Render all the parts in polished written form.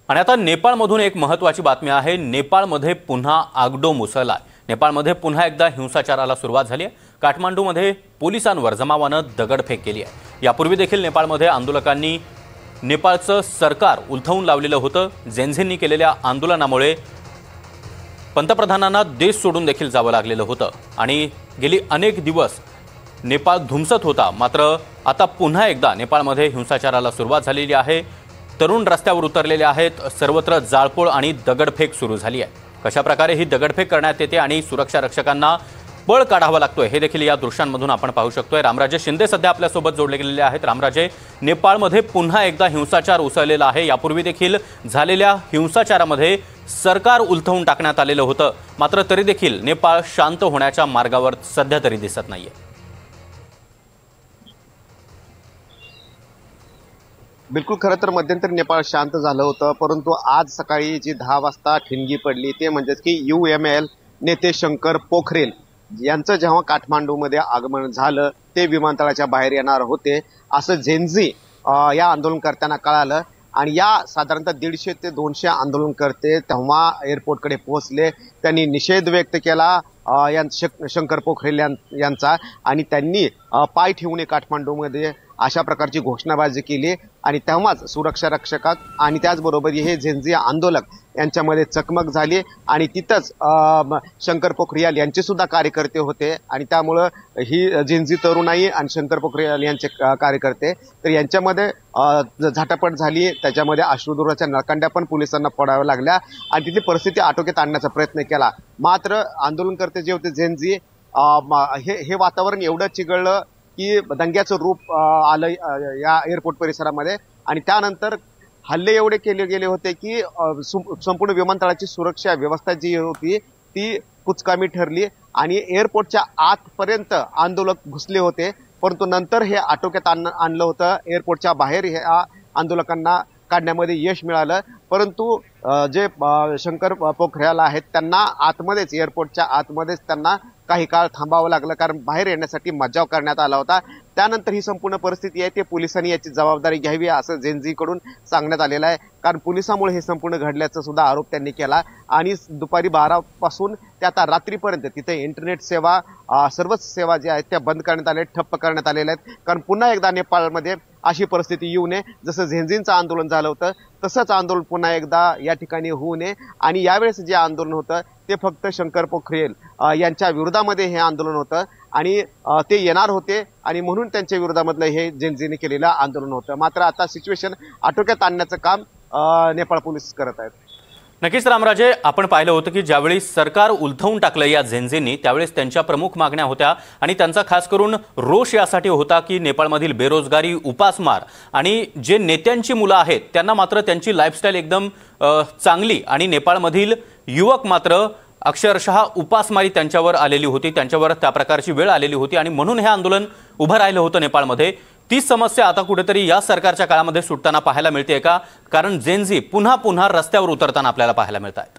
आणि आता नेपाळमधून एक महत्त्वाची बातमी आहे। नेपाळमध्ये पुन्हा आगडोंब उसळलाय। नेपाळमध्ये पुन्हा एकदा हिंसाचाराला सुरुवात झाली आहे। काठमांडूमध्ये पोलिसांवर जमावानं दगडफेक केली आहे। यापूर्वी देखील नेपाळमध्ये आंदोलकांनी नेपाळचं सरकार उलथवून लावलेलं होतं। झेन्झेंनी केलेल्या आंदोलनामुळे पंतप्रधानांना देश सोडून देखील जावं लागलेलं होतं आणि गेली अनेक दिवस नेपाळ धुमसत होता। मात्र आता पुन्हा एकदा नेपाळमध्ये हिंसाचाराला सुरुवात झालेली आहे। तरुण रस्त्यावर उतरलेले आहेत। सर्वत्र जाळपोळ आणि दगडफेक सुरू झाली आहे। कशा प्रकारे ही दगडफेक करण्यात येते आणि सुरक्षा रक्षकांना पळ काढावा लागतोय हे देखील या दृश्यांमधून आपण पाहू शकतोय। रामराजे शिंदे सध्या आपल्या सोबत जोडले गेलेले आहेत। रामराजे, नेपाळमध्ये पुन्हा एकदा हिंसाचार उसळलेला आहे। यापूर्वी देखील झालेल्या हिंसाचारामध्ये सरकार उलथवून टाकण्यात आलेलं होतं। मात्र तरी देखील नेपाळ शांत होण्याच्या मार्गावर सध्या तरी दिसत नाहीये। बिलकुल, खरं तर मध्यंतरी नेपाळ शांत झालं होतं, परंतु आज सकाळी जी 10 वाजता ठिणगी पडली ते म्हणजेच की UML नेते शंकर पोखरेल यांचं जेव्हा काठमांडूमध्ये आगमन झालं ते विमानतळाच्या बाहेर येणार होते असं झेन्झी या आंदोलनकर्त्यांना कळालं आणि या साधारणतः 150 ते 200 आंदोलनकर्ते तेव्हा एअरपोर्टकडे पोहोचले। त्यांनी निषेध व्यक्त केला शंकर पोखरेल यांचा आणि त्यांनी पाय ठेवून काठमांडूमध्ये अशा प्रकारची घोषणाबाजी केली आणि तेव्हाच सुरक्षा रक्षक आणि त्याचबरोबर हे झेन्झी आंदोलक यांच्यामध्ये चकमक झाली आणि तिथंच शंकर पोखरियाल यांचे सुद्धा कार्यकर्ते होते आणि त्यामुळं ही झेन्झी तरुणाई आणि शंकर पोखरियाल यांचे कार्यकर्ते तर यांच्यामध्ये झटापट झाली। त्याच्यामध्ये अश्रुधुराच्या नळकांड्या पण पोलिसांना फोडाव्या लागल्या आणि तिथली परिस्थिती आटोक्यात आणण्याचा प्रयत्न केला। मात्र आंदोलनकर्ते जे होते झेन्झी हे वातावरण एवढं चिघळलं की दंग्याचं रूप आलं या एअरपोर्ट परिसरामध्ये आणि त्यानंतर हल्ले एवढे केले गेले होते की संपूर्ण विमानतळाची सुरक्षा व्यवस्था जी होती ती कुचकामी ठरली आणि एअरपोर्टच्या आतपर्यंत आंदोलक घुसले होते। परंतु नंतर हे आटोक्यात आणलं होतं। एअरपोर्टच्या बाहेर ह्या आंदोलकांना काढण्यामध्ये यश मिळालं, परंतु जे शंकर पोखरियाल आहेत त्यांना आतमध्येच एअरपोर्टच्या आतमध्येच त्यांना काही काळ थांबावं लागलं कारण बाहेर येण्यासाठी मज्जाव करण्यात आला होता। त्यानंतर ही संपूर्ण परिस्थिती आहे ते पोलिसांनी याची जबाबदारी घ्यावी असं झेन्झीकडून सांगण्यात आलेलं आहे कारण पोलिसांमुळे हे संपूर्ण घडल्याचा सुद्धा आरोप त्यांनी केला आणि दुपारी 12 पासून ते आता रात्रीपर्यंत तिथे इंटरनेट सेवा सर्वच सेवा ज्या आहेत त्या बंद करण्यात आल्या ठप्प करण्यात आलेल्या आहेत कारण पुन्हा एकदा नेपाळमध्ये अशी परिस्थिती येऊ नये। जसं झेन्झींचं आंदोलन झालं होतं तसंच आंदोलन पुन्हा एकदा या ठिकाणी होऊ नये आणि यावेळेस जे आंदोलन होतं ते फक्त शंकर पोखरियाल यांच्या विरोधामध्ये हे आंदोलन होतं आणि ते येणार होते आणि म्हणून त्यांच्या विरोधामधलं हे झेन्झीने केलेलं आंदोलन होतं। मात्र आता सिच्युएशन आटोक्यात आणण्याचं काम नेपाळ पोलीस करत आहेत। नक्कीच रामराजे, आपण पाहिलं होतं की ज्यावेळी सरकार उलथवून टाकलं या झेन्झींनी त्यावेळेस त्यांच्या प्रमुख मागण्या होत्या आणि त्यांचा खास करून रोष यासाठी होता की नेपाळमधील बेरोजगारी, उपासमार आणि जे नेत्यांची मुलं आहेत त्यांना मात्र त्यांची लाईफस्टाईल एकदम चांगली आणि नेपाळमधील युवक मात्र अक्षरशः उपासमारी त्यांच्यावर आलेली होती, त्यांच्यावर त्या प्रकारची वेळ आलेली होती आणि म्हणून हे आंदोलन उभं राहिलं होतं नेपाळमध्ये। तीच समस्या आता कुठेतरी या सरकारच्या काळामध्ये सुटताना पाहायला मिळते का? कारण झेन्झी पुन्हा पुन्हा रस्त्यावर उतरताना आपल्याला पाहायला मिळत आहेत।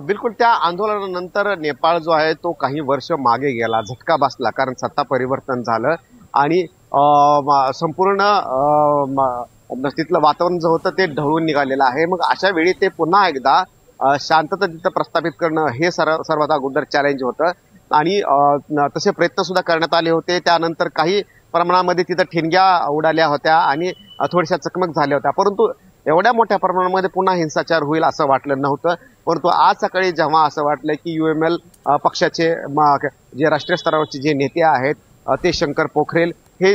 बिलकुल, त्या आंदोलनानंतर नेपाळ जो आहे तो काही वर्ष मागे गेला, झटका बसला कारण सत्ता परिवर्तन झालं आणि संपूर्ण तिथलं वातावरण जो होतं ते ढवळून निघालेलं आहे। मग अशा वेळी ते पुन्हा एकदा शांतता तिथं प्रस्थापित करणं हे सर्वात अगोदर चॅलेंज होतं आणि तसे प्रयत्न सुद्धा करण्यात आले होते। त्यानंतर काही प्रमाणामध्ये तिथं ठिणग्या उडाल्या होत्या आणि थोड्याशा चकमक झाल्या होत्या, परंतु एवढ्या मोठ्या प्रमाणामध्ये पुन्हा हिंसाचार होईल असं वाटलं नव्हतं। परंतु आज सकाळी जेव्हा असं वाटलं की UML पक्षाचे जे राष्ट्रीय स्तरावरचे जे नेते आहेत ते शंकर पोखरेल हे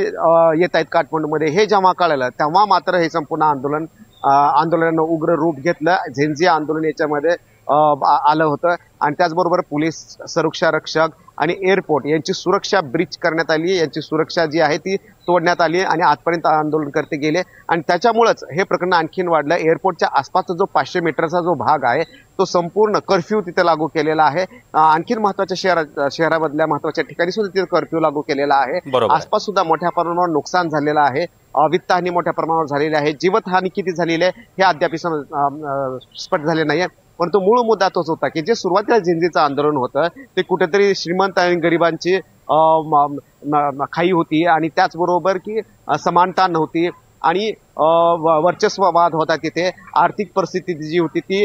येत आहेत काठमांडूमध्ये हे जेव्हा कळलं तेव्हा मात्र हे संपूर्ण आंदोलनानं उग्र रूप घेतलं। झेन्झी आंदोलन याच्यामध्ये आलं होतं आणि त्याचबरोबर पोलीस, सुरक्षा रक्षक आणि एअरपोर्ट यांची सुरक्षा ब्रीच करण्यात आली, यांची सुरक्षा जी आहे ती तोडण्यात आली आणि आजपर्यंत आंदोलनकर्ते गेले आणि त्याच्यामुळेच हे प्रकरण आणखीन वाढलं। एअरपोर्टच्या आसपासचा जो 500 मीटरचा जो भाग आहे तो संपूर्ण कर्फ्यू तिथे लागू केलेला आहे। आणखीन महत्वाच्या शहरामधल्या महत्वाच्या ठिकाणी सुद्धा तिथे कर्फ्यू लागू केलेला आहे। आसपास सुद्धा मोठ्या प्रमाणावर नुकसान झालेलं आहे, वित्तहानी मोठ्या प्रमाणावर झालेली आहे, जीवितहानी किती झालेली आहे हे अद्याप स्पष्ट झाले नाहीये। परंतु मूळ मुद्दा तोच होता की जे सुरुवातीला झेन्झीचं आंदोलन होतं ते कुठेतरी श्रीमंत आणि गरिबांची खाई होती आणि त्याचबरोबर की समानता नव्हती आणि वर्चस्ववाद होता तिथे, आर्थिक परिस्थिती जी होती ती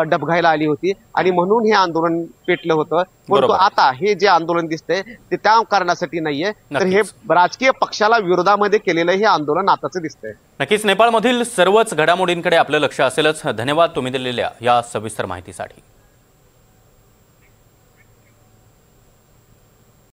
डबघाईला आली होती आणि म्हणून हे आंदोलन पेटलं होतं. परंतु बरोबर. आता हे जे आंदोलन दिसतंय ते त्या कारणासाठी नाहीये, तर हे नक्कीच. राजकीय पक्षाला विरोधामध्ये केलेलं हे आंदोलन आताचं दिसतंय. नक्कीच नेपाळमधील सर्वच घडामोडींकडे आपलं लक्ष असेलच. धन्यवाद तुम्ही दिलेल्या या सविस्तर माहितीसाठी.